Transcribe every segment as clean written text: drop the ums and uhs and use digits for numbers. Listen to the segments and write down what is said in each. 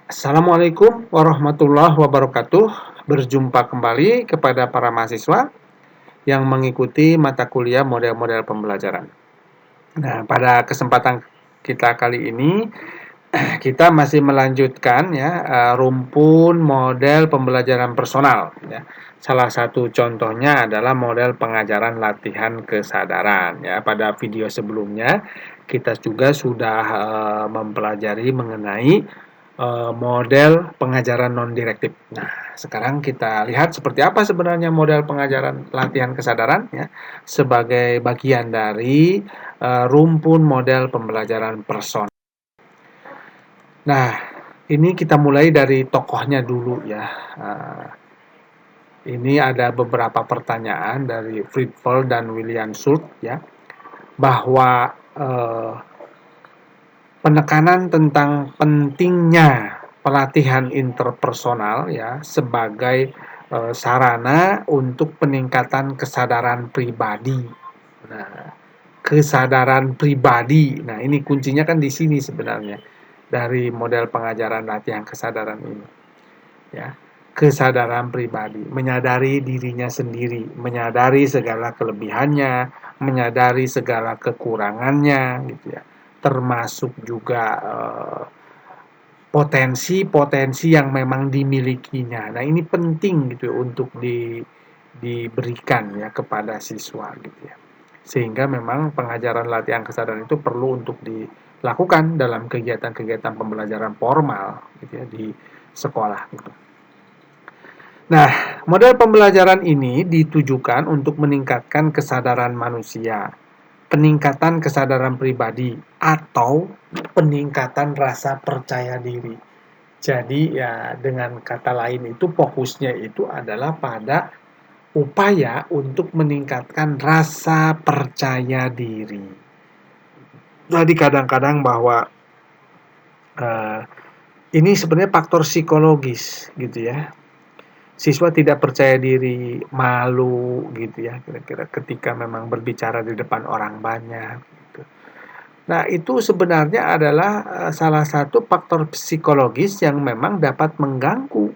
Assalamualaikum warahmatullahi wabarakatuh. Berjumpa kembali kepada para mahasiswa yang mengikuti mata kuliah model-model pembelajaran. Nah, pada kesempatan kita kali ini kita masih melanjutkan ya rumpun model pembelajaran personal ya. Salah satu contohnya adalah model pengajaran latihan kesadaran ya. Pada video sebelumnya kita juga sudah mempelajari mengenai model pengajaran non-direktif. Nah, sekarang kita lihat seperti apa sebenarnya model pengajaran latihan kesadaran ya sebagai bagian dari rumpun model pembelajaran personal. Nah, ini kita mulai dari tokohnya dulu ya. Ini ada beberapa pertanyaan dari Friedfeld dan William Schultz ya, bahwa penekanan tentang pentingnya pelatihan interpersonal ya sebagai sarana untuk peningkatan kesadaran pribadi. Nah, kesadaran pribadi. Nah, ini kuncinya kan di sini sebenarnya dari model pengajaran latihan kesadaran ini. Ya, kesadaran pribadi, menyadari dirinya sendiri, menyadari segala kelebihannya, menyadari segala kekurangannya, gitu ya. Termasuk juga potensi-potensi yang memang dimilikinya. Nah, ini penting gitu ya, untuk diberikan ya kepada siswa gitu ya. Sehingga memang pengajaran latihan kesadaran itu perlu untuk dilakukan dalam kegiatan-kegiatan pembelajaran formal gitu ya di sekolah gitu. Nah, model pembelajaran ini ditujukan untuk meningkatkan kesadaran manusia, peningkatan kesadaran pribadi, atau peningkatan rasa percaya diri. Jadi ya dengan kata lain itu fokusnya itu adalah pada upaya untuk meningkatkan rasa percaya diri. Jadi kadang-kadang bahwa uh, ini sebenarnya faktor psikologis gitu ya. Siswa tidak percaya diri, malu gitu ya, kira-kira ketika memang berbicara di depan orang banyak gitu. Nah, itu sebenarnya adalah salah satu faktor psikologis yang memang dapat mengganggu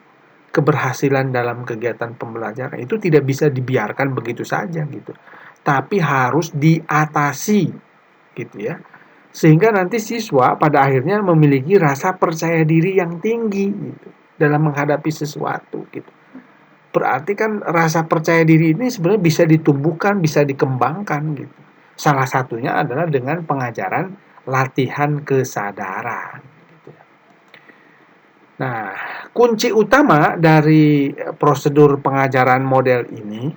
keberhasilan dalam kegiatan pembelajaran. Itu tidak bisa dibiarkan begitu saja gitu. Tapi harus diatasi gitu ya. Sehingga nanti siswa pada akhirnya memiliki rasa percaya diri yang tinggi gitu dalam menghadapi sesuatu gitu. Berarti kan rasa percaya diri ini sebenarnya bisa ditumbuhkan, bisa dikembangkan gitu. Salah satunya adalah dengan pengajaran latihan kesadaran. Gitu. Nah, kunci utama dari prosedur pengajaran model ini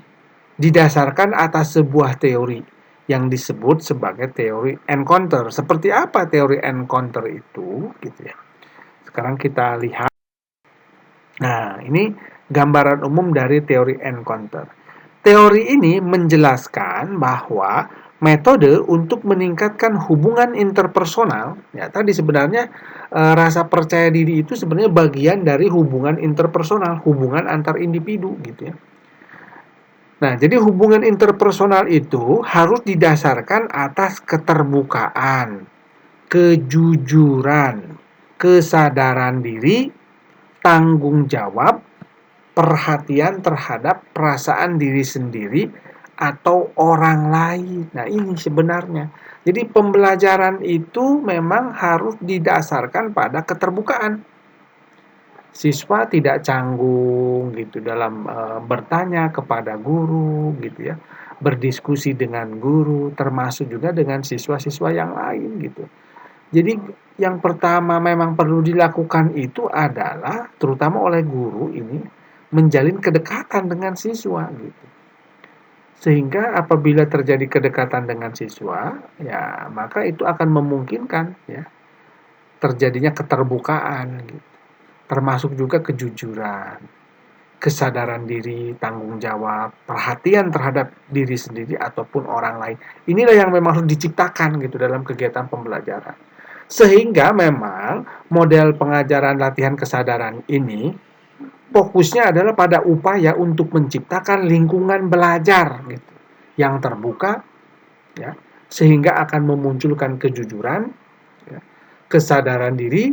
didasarkan atas sebuah teori yang disebut sebagai teori encounter. Seperti apa teori encounter itu? Gitu ya. Sekarang kita lihat. Nah, ini gambaran umum dari teori encounter. Teori ini menjelaskan bahwa metode untuk meningkatkan hubungan interpersonal, ya tadi sebenarnya rasa percaya diri itu sebenarnya bagian dari hubungan interpersonal, hubungan antar individu gitu ya. Nah, jadi hubungan interpersonal itu harus didasarkan atas keterbukaan, kejujuran, kesadaran diri, tanggung jawab, perhatian terhadap perasaan diri sendiri atau orang lain. Nah, ini sebenarnya. Jadi pembelajaran itu memang harus didasarkan pada keterbukaan. Siswa tidak canggung gitu dalam bertanya kepada guru gitu ya. Berdiskusi dengan guru, termasuk juga dengan siswa-siswa yang lain gitu. Jadi yang pertama memang perlu dilakukan itu adalah terutama oleh guru ini menjalin kedekatan dengan siswa gitu. Sehingga apabila terjadi kedekatan dengan siswa, ya maka itu akan memungkinkan ya terjadinya keterbukaan gitu. Termasuk juga kejujuran, kesadaran diri, tanggung jawab, perhatian terhadap diri sendiri ataupun orang lain. Inilah yang memang harus diciptakan gitu dalam kegiatan pembelajaran. Sehingga memang model pengajaran latihan kesadaran ini fokusnya adalah pada upaya untuk menciptakan lingkungan belajar gitu, yang terbuka ya, sehingga akan memunculkan kejujuran, ya, kesadaran diri,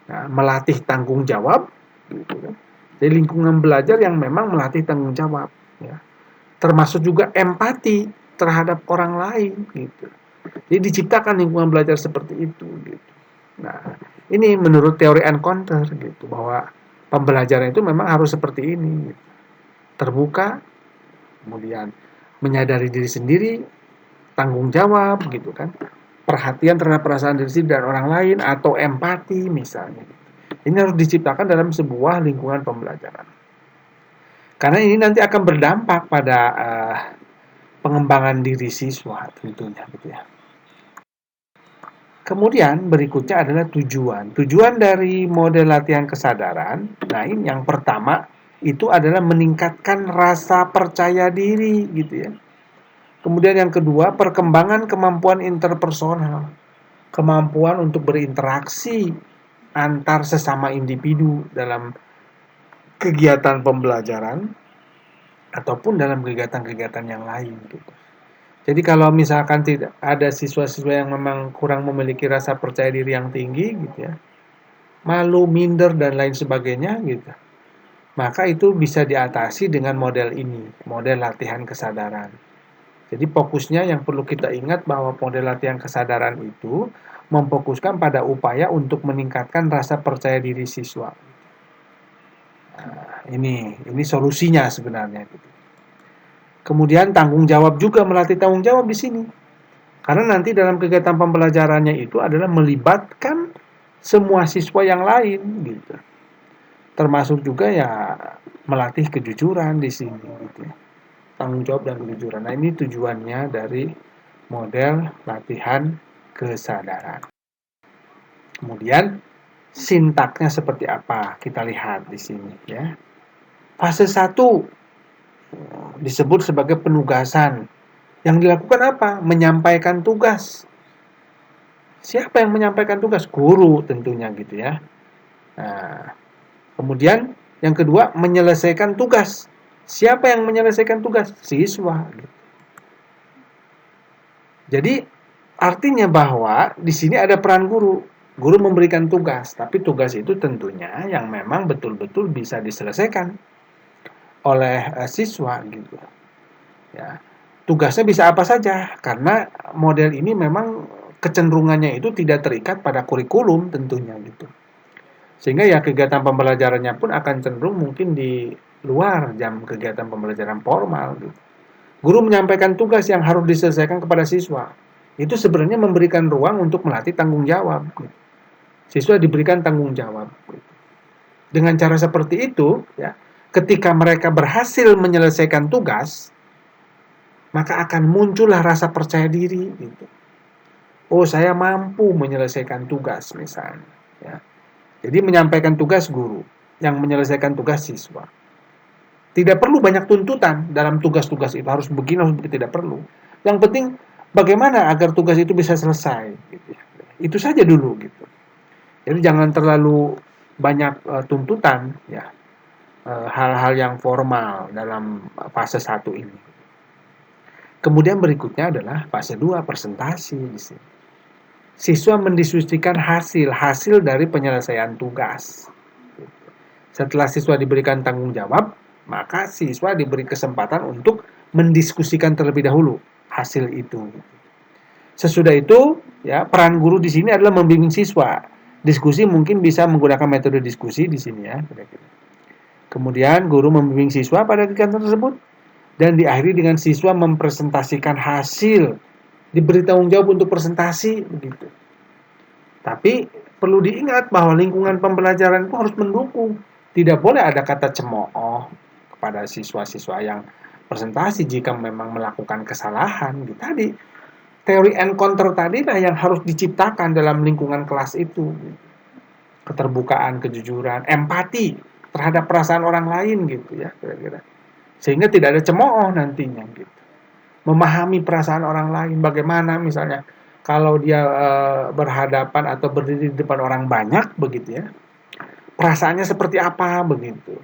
Nah, melatih tanggung jawab, gitu kan. Jadi lingkungan belajar yang memang melatih tanggung jawab, ya. Termasuk juga empati terhadap orang lain, gitu. Jadi diciptakan lingkungan belajar seperti itu, gitu. Nah, ini menurut teori encounter, gitu, bahwa pembelajaran itu memang harus seperti ini, gitu. Terbuka, kemudian menyadari diri sendiri, tanggung jawab, gitu kan. Perhatian terhadap perasaan diri sendiri dan orang lain, atau empati misalnya. Ini harus diciptakan dalam sebuah lingkungan pembelajaran. Karena ini nanti akan berdampak pada pengembangan diri siswa tentunya, gitu ya. Kemudian berikutnya adalah tujuan. Tujuan dari model latihan kesadaran, nah ini yang pertama itu adalah meningkatkan rasa percaya diri, gitu ya. Kemudian yang kedua, perkembangan kemampuan interpersonal, kemampuan untuk berinteraksi antar sesama individu dalam kegiatan pembelajaran ataupun dalam kegiatan-kegiatan yang lain, gitu. Jadi kalau misalkan tidak ada siswa-siswa yang memang kurang memiliki rasa percaya diri yang tinggi, gitu ya, malu, minder dan lain sebagainya, gitu, maka itu bisa diatasi dengan model ini, model latihan kesadaran. Jadi fokusnya yang perlu kita ingat bahwa model latihan kesadaran itu memfokuskan pada upaya untuk meningkatkan rasa percaya diri siswa. Nah, ini solusinya sebenarnya, gitu. Kemudian tanggung jawab juga, melatih tanggung jawab di sini. Karena nanti dalam kegiatan pembelajarannya itu adalah melibatkan semua siswa yang lain, gitu. Termasuk juga ya melatih kejujuran di sini, gitu ya. Tanggung jawab dan kejujuran. Nah, ini tujuannya dari model latihan kesadaran. Kemudian sintaknya seperti apa? Kita lihat di sini, ya. Fase 1 disebut sebagai penugasan. Yang dilakukan apa? Menyampaikan tugas. Siapa yang menyampaikan tugas? Guru tentunya, gitu ya. Nah, kemudian yang kedua, menyelesaikan tugas. Siapa yang menyelesaikan tugas? Siswa, gitu. Jadi artinya bahwa di sini ada peran guru. Guru memberikan tugas, tapi tugas itu tentunya yang memang betul-betul bisa diselesaikan oleh siswa, gitu. Ya. Tugasnya bisa apa saja, karena model ini memang kecenderungannya itu tidak terikat pada kurikulum tentunya, gitu. Sehingga ya kegiatan pembelajarannya pun akan cenderung mungkin di luar jam kegiatan pembelajaran formal, gitu. Guru menyampaikan tugas yang harus diselesaikan kepada siswa. Itu sebenarnya memberikan ruang untuk melatih tanggung jawab, gitu. Siswa diberikan tanggung jawab, gitu. Dengan cara seperti itu, ya, ketika mereka berhasil menyelesaikan tugas, maka akan muncullah rasa percaya diri, gitu. Oh, saya mampu menyelesaikan tugas misalnya, ya. Jadi menyampaikan tugas guru, yang menyelesaikan tugas siswa. Tidak perlu banyak tuntutan dalam tugas-tugas itu, harus begini, harus begitu, tidak perlu. Yang penting bagaimana agar tugas itu bisa selesai, gitu ya. Itu saja dulu, gitu. Jadi jangan terlalu banyak tuntutan, ya, hal-hal yang formal dalam fase 1 ini. Kemudian berikutnya adalah fase 2, presentasi di sini. Siswa mendiskusikan hasil dari penyelesaian tugas. Setelah siswa diberikan tanggung jawab, maka siswa diberi kesempatan untuk mendiskusikan terlebih dahulu hasil itu. Sesudah itu, ya, peran guru di sini adalah membimbing siswa. Diskusi mungkin bisa menggunakan metode diskusi di sini, ya. Kemudian guru membimbing siswa pada kegiatan tersebut dan diakhiri dengan siswa mempresentasikan hasil, diberi tanggung jawab untuk presentasi, begitu. Tapi perlu diingat bahwa lingkungan pembelajaran itu harus mendukung. Tidak boleh ada kata cemooh kepada siswa-siswa yang presentasi jika memang melakukan kesalahan. Gitu. Tadi teori encounter tadi lah yang harus diciptakan dalam lingkungan kelas itu. Keterbukaan, kejujuran, empati terhadap perasaan orang lain, gitu ya, kira-kira. Sehingga tidak ada cemooh nantinya, gitu. Memahami perasaan orang lain, bagaimana misalnya kalau dia berhadapan atau berdiri di depan orang banyak, begitu ya, perasaannya seperti apa, begitu.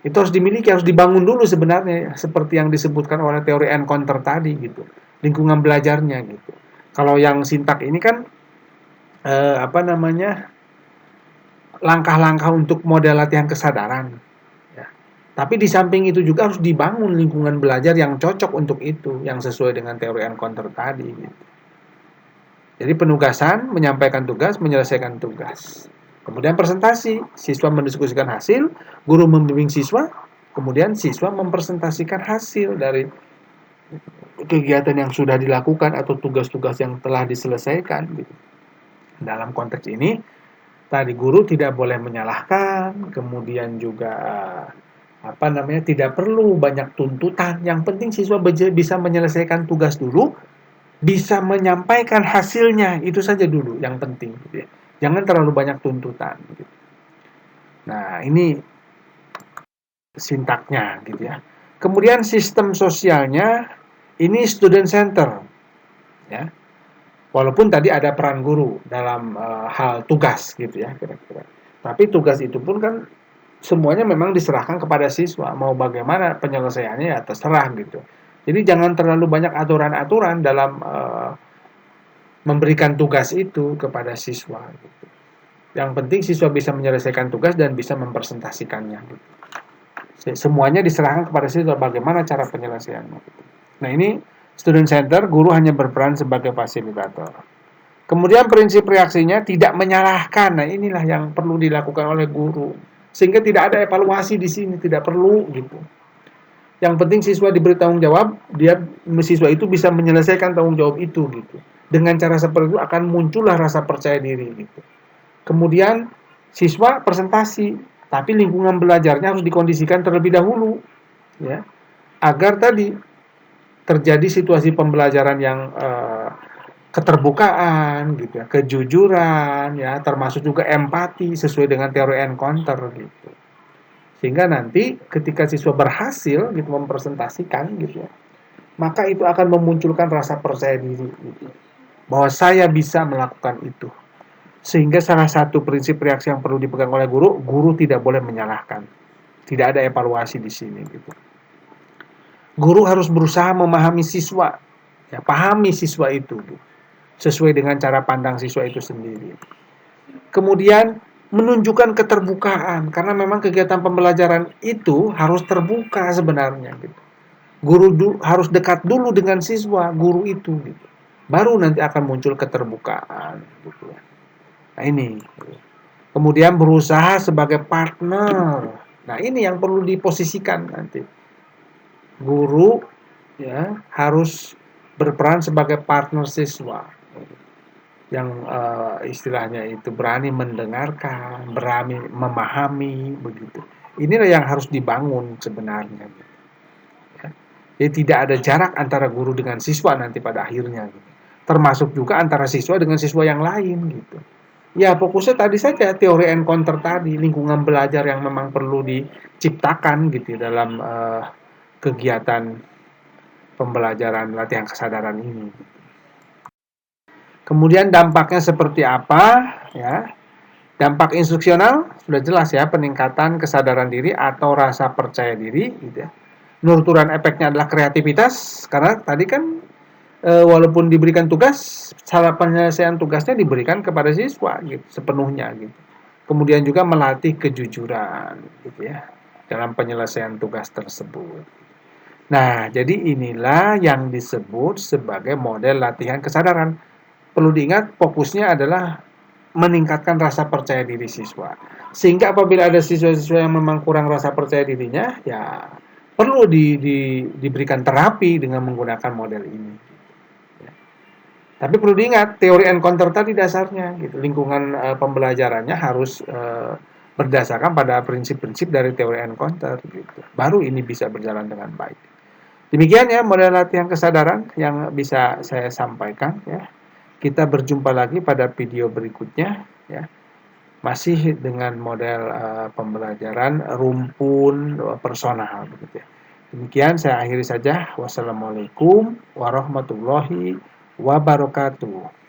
Itu harus dimiliki, harus dibangun dulu sebenarnya, seperti yang disebutkan oleh teori encounter tadi, gitu. Lingkungan belajarnya, gitu. Kalau yang sintak ini kan langkah-langkah untuk model latihan kesadaran. Ya. Tapi di samping itu juga harus dibangun lingkungan belajar yang cocok untuk itu, yang sesuai dengan teori encounter tadi. Gitu. Jadi penugasan, menyampaikan tugas, menyelesaikan tugas. Kemudian presentasi, siswa mendiskusikan hasil, guru membimbing siswa, kemudian siswa mempresentasikan hasil dari kegiatan yang sudah dilakukan atau tugas-tugas yang telah diselesaikan. Gitu. Dalam konteks ini, tadi guru tidak boleh menyalahkan, kemudian juga tidak perlu banyak tuntutan. Yang penting siswa bisa menyelesaikan tugas dulu, bisa menyampaikan hasilnya, itu saja dulu yang penting. Gitu ya. Jangan terlalu banyak tuntutan. Gitu. Nah, ini sintaknya, gitu ya. Kemudian sistem sosialnya ini student center, ya. Walaupun tadi ada peran guru dalam hal tugas, gitu ya, kira-kira. Tapi tugas itu pun kan semuanya memang diserahkan kepada siswa. Mau bagaimana penyelesaiannya ya terserah gitu. Jadi jangan terlalu banyak aturan-aturan dalam memberikan tugas itu kepada siswa. Gitu. Yang penting siswa bisa menyelesaikan tugas dan bisa mempresentasikannya. Gitu. Semuanya diserahkan kepada siswa bagaimana cara penyelesaiannya. Gitu. Nah ini student center, guru hanya berperan sebagai fasilitator. Kemudian prinsip reaksinya tidak menyalahkan. Nah inilah yang perlu dilakukan oleh guru. Sehingga tidak ada evaluasi di sini, tidak perlu gitu. Yang penting siswa diberi tanggung jawab, siswa itu bisa menyelesaikan tanggung jawab itu gitu. Dengan cara seperti itu akan muncullah rasa percaya diri gitu. Kemudian siswa presentasi, tapi lingkungan belajarnya harus dikondisikan terlebih dahulu ya. Agar tadi terjadi situasi pembelajaran yang keterbukaan gitu ya, kejujuran ya, termasuk juga empati sesuai dengan teori encounter gitu. Sehingga nanti ketika siswa berhasil gitu mempresentasikan gitu ya, maka itu akan memunculkan rasa percaya diri gitu, bahwa saya bisa melakukan itu. Sehingga salah satu prinsip reaksi yang perlu dipegang oleh guru, guru tidak boleh menyalahkan. Tidak ada evaluasi di sini gitu. Guru harus berusaha memahami siswa, ya, pahami siswa itu gitu, sesuai dengan cara pandang siswa itu sendiri. Kemudian menunjukkan keterbukaan, karena memang kegiatan pembelajaran itu harus terbuka sebenarnya gitu. Guru harus dekat dulu dengan siswa, guru itu gitu. Baru nanti akan muncul keterbukaan gitu ya. Nah ini. Kemudian berusaha sebagai partner. Nah ini yang perlu diposisikan nanti. Guru ya harus berperan sebagai partner siswa. Yang istilahnya itu berani mendengarkan, berani memahami, begitu. Inilah yang harus dibangun sebenarnya. Ya. Jadi tidak ada jarak antara guru dengan siswa nanti pada akhirnya. Gitu. Termasuk juga antara siswa dengan siswa yang lain. Gitu. Ya fokusnya tadi saja teori encounter tadi, lingkungan belajar yang memang perlu diciptakan gitu dalam kegiatan pembelajaran latihan kesadaran ini. Kemudian dampaknya seperti apa ya? Dampak instruksional sudah jelas ya, peningkatan kesadaran diri atau rasa percaya diri gitu ya. Nuturan efeknya adalah kreativitas, karena tadi kan walaupun diberikan tugas, cara penyelesaian tugasnya diberikan kepada siswa gitu sepenuhnya gitu. Kemudian juga melatih kejujuran gitu ya dalam penyelesaian tugas tersebut. Nah, jadi inilah yang disebut sebagai model latihan kesadaran. Perlu diingat, fokusnya adalah meningkatkan rasa percaya diri siswa. Sehingga apabila ada siswa-siswa yang memang kurang rasa percaya dirinya, ya perlu diberikan terapi dengan menggunakan model ini. Tapi perlu diingat, teori encounter tadi dasarnya, gitu. Lingkungan pembelajarannya harus berdasarkan pada prinsip-prinsip dari teori encounter. Gitu. Baru ini bisa berjalan dengan baik. Demikian ya model latihan kesadaran yang bisa saya sampaikan ya. Kita berjumpa lagi pada video berikutnya ya. Masih dengan model pembelajaran rumpun personal begitu ya. Demikian saya akhiri saja. Wassalamualaikum warahmatullahi wabarakatuh.